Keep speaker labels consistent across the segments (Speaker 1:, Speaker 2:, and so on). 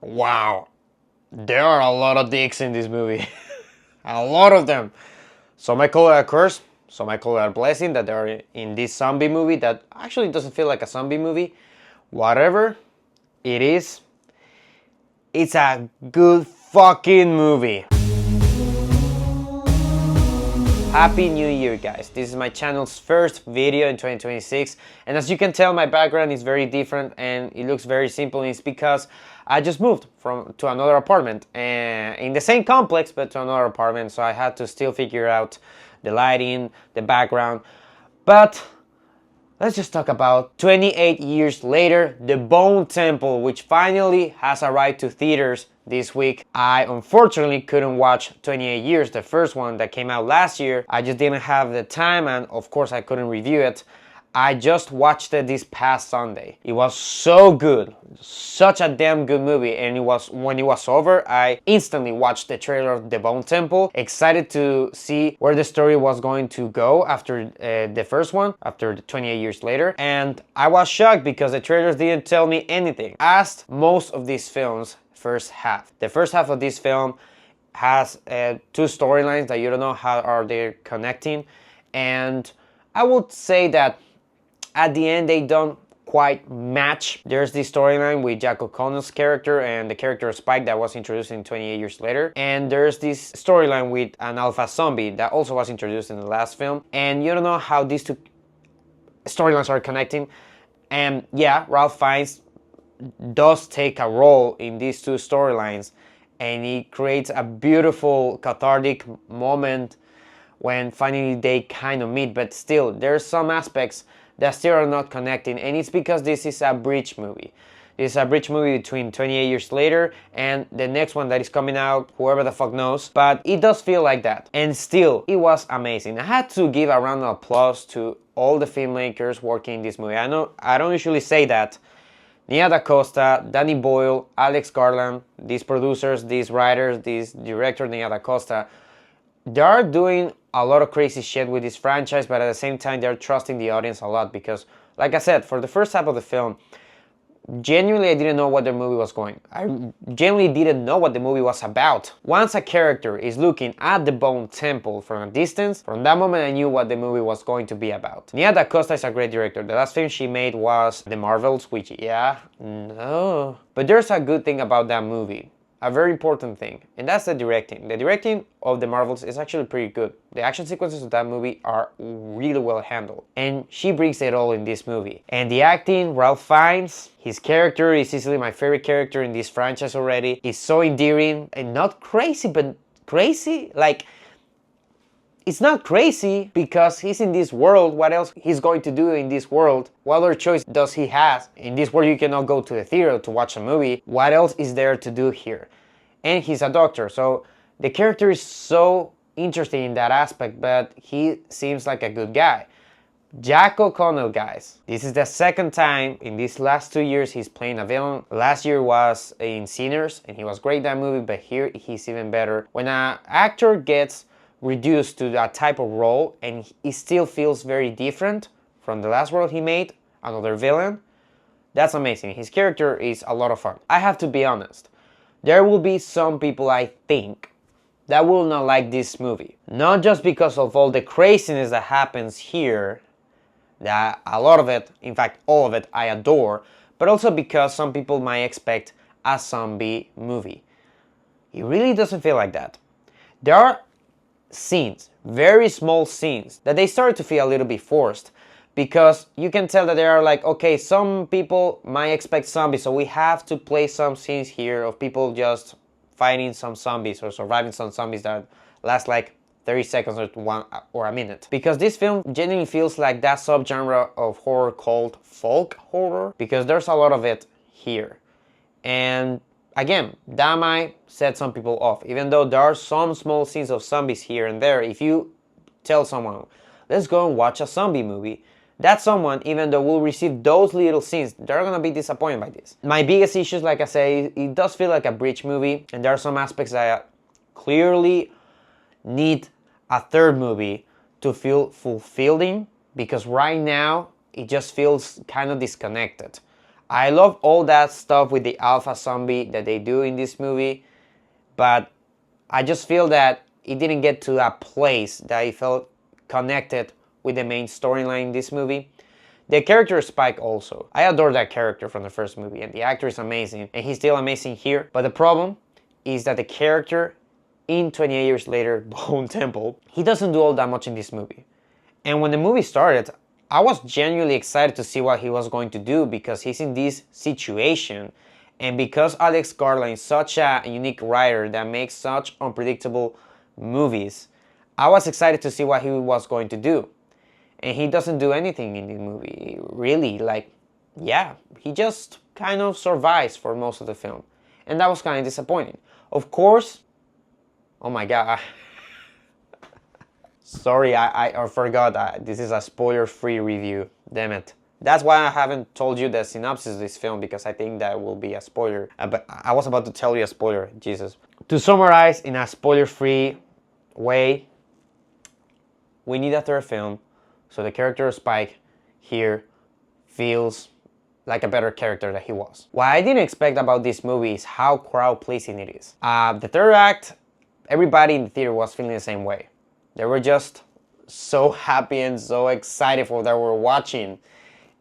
Speaker 1: Wow, there are a lot of dicks in this movie. A lot of them. Some I call it a curse, some I call it a blessing that they're in this zombie movie that actually doesn't feel like a zombie movie. Whatever it is, it's a good fucking movie. Happy New Year, guys. This is my channel's first video in 2026, and as you can tell, my background is very different and it looks very simple. And it's because I just moved to another apartment and in the same complex, but to another apartment, so I had to still figure out the lighting, the background. But let's just talk about 28 years later, The Bone Temple, which finally has arrived to theaters this week. I unfortunately couldn't watch 28 Years, the first one that came out last year. I just didn't have the time, and of course I couldn't review it. I just watched it this past Sunday. It was so good, such a damn good movie, and when it was over, I instantly watched the trailer of The Bone Temple, excited to see where the story was going to go after the first one, after the 28 years later, and I was shocked because the trailers didn't tell me anything, as most of these films first half. The first half of this film has two storylines that you don't know how are they connecting, and I would say that at the end they don't quite match. There's this storyline with Jack O'Connell's character and the character of Spike that was introduced in 28 Years Later, and there's this storyline with an alpha zombie that also was introduced in the last film, and you don't know how these two storylines are connecting. And yeah, Ralph Fiennes does take a role in these two storylines, and he creates a beautiful cathartic moment when finally they kind of meet, but still there's some aspects that still are not connecting, and it's because this is a bridge movie. This is a bridge movie between 28 Years Later and the next one that is coming out, whoever the fuck knows, but it does feel like that. And still, it was amazing. I had to give a round of applause to all the filmmakers working in this movie. I know I don't usually say that. DaCosta, Danny Boyle, Alex Garland, these producers, these writers, this director, DaCosta, they are doing a lot of crazy shit with this franchise, but at the same time they're trusting the audience a lot because, like I said, for the first half of the film, genuinely I didn't know what the movie was going. I genuinely didn't know what the movie was about. Once a character is looking at the Bone Temple from a distance, from that moment I knew what the movie was going to be about. DaCosta is a great director. The last film she made was The Marvels, which, yeah, no. But there's a good thing about that movie. A very important thing, and that's the directing. The directing of The Marvels is actually pretty good. The action sequences of that movie are really well handled, and she brings it all in this movie. And the acting, Ralph Fiennes, his character is easily my favorite character in this franchise already. It's so endearing and not crazy, but crazy. Like, it's not crazy because he's in this world. What else he's going to do in this world? What other choice does he have? In this world you cannot go to the theater to watch a movie. What else is there to do here? And he's a doctor, so the character is so interesting in that aspect, but he seems like a good guy. Jack O'Connell, guys, this is the second time in these last 2 years he's playing a villain. Last year was in Sinners, and he was great in that movie, but here he's even better. When an actor gets reduced to that type of role and he still feels very different from the last role he made, another villain, that's amazing. His character is a lot of fun. I have to be honest, there will be some people, I think, that will not like this movie. Not just because of all the craziness that happens here, that a lot of it, in fact all of it, I adore, but also because some people might expect a zombie movie. It really doesn't feel like that. There are scenes, very small scenes, that they start to feel a little bit forced, because you can tell that they are like, okay, some people might expect zombies, so we have to play some scenes here of people just fighting some zombies or surviving some zombies that last like 30 seconds or a minute. Because this film genuinely feels like that subgenre of horror called folk horror, because there's a lot of it here. And again, that might set some people off, even though there are some small scenes of zombies here and there. If you tell someone, let's go and watch a zombie movie, that someone, even though will receive those little scenes, they're gonna be disappointed by this. My biggest issues, like I say, it does feel like a bridge movie, and there are some aspects that clearly need a third movie to feel fulfilling, because right now it just feels kind of disconnected. I love all that stuff with the alpha zombie that they do in this movie, but I just feel that it didn't get to a place that I felt connected with the main storyline in this movie. The character Spike also. I adore that character from the first movie, and the actor is amazing, and he's still amazing here. But the problem is that the character in 28 Years Later, Bone Temple, he doesn't do all that much in this movie. And when the movie started, I was genuinely excited to see what he was going to do because he's in this situation. And because Alex Garland is such a unique writer that makes such unpredictable movies, I was excited to see what he was going to do. And he doesn't do anything in the movie, really. Like, yeah, he just kind of survives for most of the film. And that was kind of disappointing. Of course, oh my god. Sorry, I forgot. This is a spoiler-free review. Damn it. That's why I haven't told you the synopsis of this film, because I think that will be a spoiler. But I was about to tell you a spoiler. Jesus. To summarize in a spoiler-free way, we need a third film, so the character of Spike here feels like a better character than he was. What I didn't expect about this movie is how crowd-pleasing it is. The third act, everybody in the theater was feeling the same way. They were just so happy and so excited for what they were watching.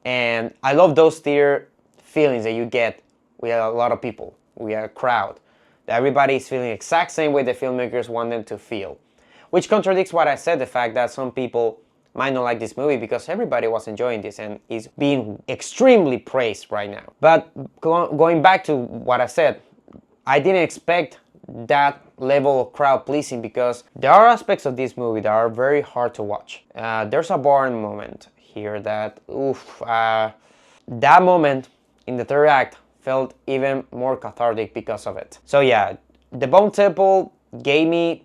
Speaker 1: And I love those theater feelings that you get with a lot of people, with a crowd. That everybody is feeling the exact same way the filmmakers want them to feel. Which contradicts what I said, the fact that some people might not like this movie because everybody was enjoying this and is being extremely praised right now. But going back to what I said, I didn't expect that level of crowd pleasing because there are aspects of this movie that are very hard to watch. There's a boring moment here that, that moment in the third act felt even more cathartic because of it. So yeah, the Bone Temple gave me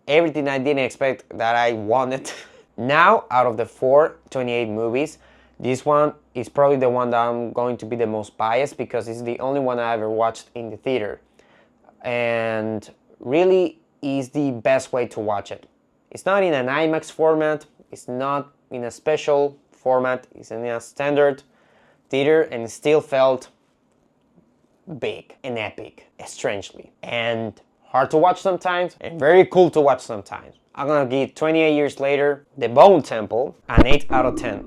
Speaker 1: everything I didn't expect that I wanted. Now, out of the 428 movies, this one is probably the one that I'm going to be the most biased because it's the only one I ever watched in the theater. And really is the best way to watch it. It's not in an IMAX format, it's not in a special format, it's in a standard theater, and it still felt big and epic, strangely. And hard to watch sometimes, and very cool to watch sometimes. I'm gonna give 28 Years Later, The Bone Temple, an 8 out of 10.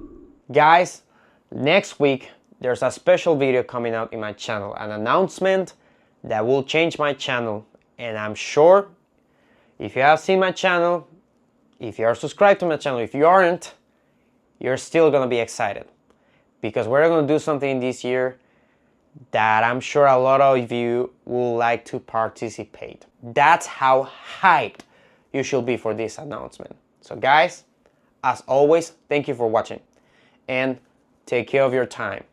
Speaker 1: Guys, next week there's a special video coming out in my channel, an announcement that will change my channel. And I'm sure if you have seen my channel, if you are subscribed to my channel, if you aren't, you're still gonna be excited. Because we're gonna do something this year that I'm sure a lot of you will like to participate. That's how hyped you should be for this announcement. So guys, as always, thank you for watching and take care of your time.